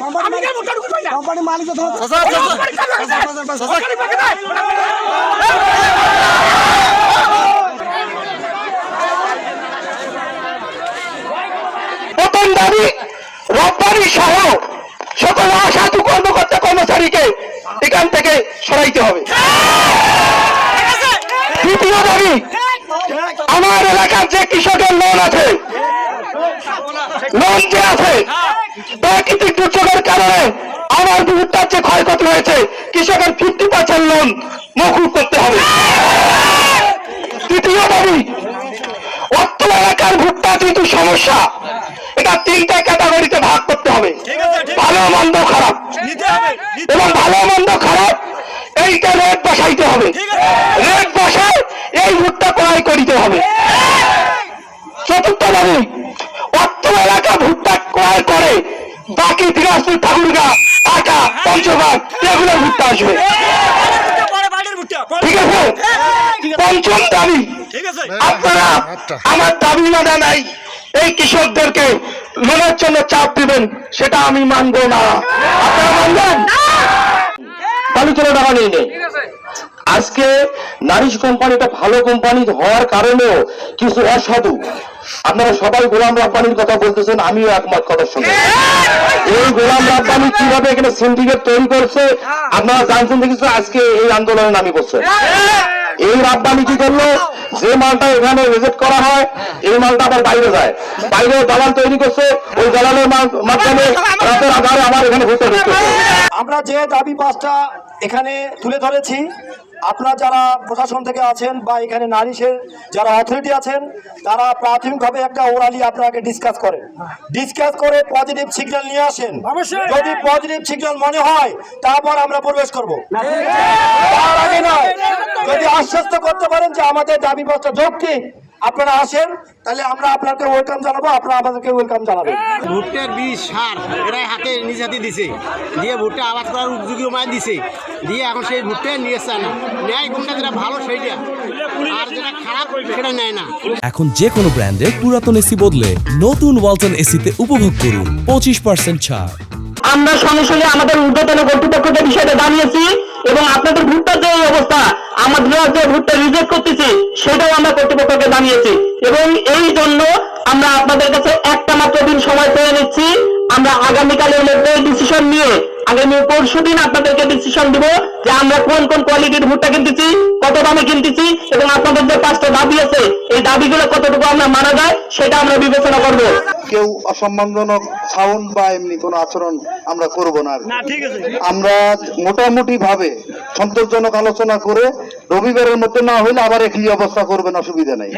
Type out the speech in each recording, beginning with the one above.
Company মালিক প্রথম দাবি রপ্তানি সহ সকল অসাধু কর্মকর্তা কর্মচারীকে এখান থেকে সরাইতে হবে। দ্বিতীয় দাবি, আমার এলাকার যে কৃষকের লোন আছে, লোন যে আছে প্রাকৃতিক দুর্যোগের কারণে আমার ভুট্টার যে ক্ষয়ক্ষতি হয়েছে, কৃষকের 50% লোন মকুব করতে হবে। তৃতীয় দাবি, অত্র এলাকার ভুট্টা যেহেতু সমস্যা, এটা 3টা ক্যাটাগরিতে ভাগ করতে হবে, ভালো মন্দ খারাপ, এবং ভালো মন্দ খারাপ এইটা রেট বসাইতে হবে, রেট বসায় এই ভুট্টা ক্রয় করিতে হবে। চতুর্থ দাবি, অত্র এলাকা ভুট্টা ক্রয় করে বাকি দিনাজপুর, ঠাকুরগাঁ, ঢাকা, পঞ্চগড় এগুলো ভুট্টা আসবে, ঠিক আছে। পঞ্চম দাবি, আপনারা আমার দাবি মানা নাই এই কৃষকদেরকে লোনের জন্য চাপ দিবেন, সেটা আমি মানব না। আপনারা মানবেন? তাহলে চলো টাকা নিয়ে নেই। আজকে নারিশ কোম্পানিটা ভালো কোম্পানি হওয়ার কারণেও কিছু অসাধু, আপনারা সবাই গোলাম রাব্বানির কথা বলতেছেন, আমিও একমত কথার সঙ্গে। এই গোলাম রাব্বানি কিভাবে এখানে সিন্ডিকেট তৈরি করছে আপনারা জানছেন, দেখেছেন আজকে এই আন্দোলনে নামি পড়ছে। এই রাব্বানি কি করলো, যে মালটা এখানে রিজেক্ট করা হয় এই মালটা আবার বাইরে যায়, বাইরে দালাল তৈরি করছে, ওই দালালের মাধ্যমে রাতের আধারে আমার এখানে ভুট্টা ঢুকতেছে। আমরা যে দাবি 5টা এখানে তুলে ধরেছি, আপনারা যারা প্রশাসন থেকে আছেন বা এখানে নারিশের যারা অথরিটি আছেন, তারা প্রাথমিকভাবে একটা ওরালি আপনাকে ডিসকাস করে পজিটিভ সিগন্যাল নিয়ে আসেন। যদি পজিটিভ সিগন্যাল মনে হয় তারপর আমরা প্রবেশ করব, তার আগে নয়। যদি আশ্বস্ত করতে পারেন যে আমাদের দাবি 5টা যৌক্তিক, আপনারা আসেন, তাহলে আমরা আপনাকে ওয়েলকাম জানাবো, আপনারা আমাদেরকে ওয়েলকাম জানাবেন। ভুট্টার বীজ সার এরাই নিজ হাতে দিছে, দিয়ে ভুট্টা আবাদ করার উপযোগী মাছ দিছে, দিয়ে এখন সেই ভুট্টা নিয়ে চায় না, নেয় কোনটা যেটা ভালো সেইটা, আর যেটা খারাপ সেটা নেয় না। এখন যে কোনো ব্র্যান্ডের পুরাতন এসি বদলে নতুন ওয়ালটন এসিতে উপভোগ করুন 25% ছাড়। আমরা সঙ্গে সঙ্গে আমাদের ঊর্ধ্বতন কর্তৃপক্ষকে বিষয়টা জানিয়েছি, এবং আপনাদের ভুট্টার যে অবস্থা, আমাদের যে ভুট্টা রিজেক্ট করতেছি সেটাও আমরা কর্তৃপক্ষকে জানিয়েছি, এবং এই জন্য আমরা আপনাদের কাছে একটা মাত্র দিন সময় পেয়ে নিচ্ছি। আমরা আগামীকালের মধ্যে ডিসিশন নিয়ে আগামী পরশুদিন আপনাদেরকে ডিসিশন দিব যে আমরা কোন কোন কোয়ালিটির ভুট্টা কিনতেছি, কত দামে কিনতেছি, এবং আপনাদের যে 5টা দাবি আছে এই দাবিগুলো কতটুকু আমরা মানা যায় সেটা আমরা বিবেচনা করব। কেউ অসম্মানজনক সাউন্ড বা এমনি কোনো আচরণ আমরা করব না। আমরা মোটামুটি ভাবে সন্তোষজনক আলোচনা করে রবিবারের মধ্যে না হইলে আবার একই অবস্থা করবেন, অসুবিধা নাই।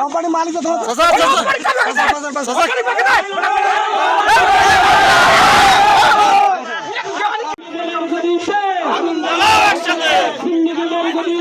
কোম্পানি মালিক সিন্ডিকেটের গরিব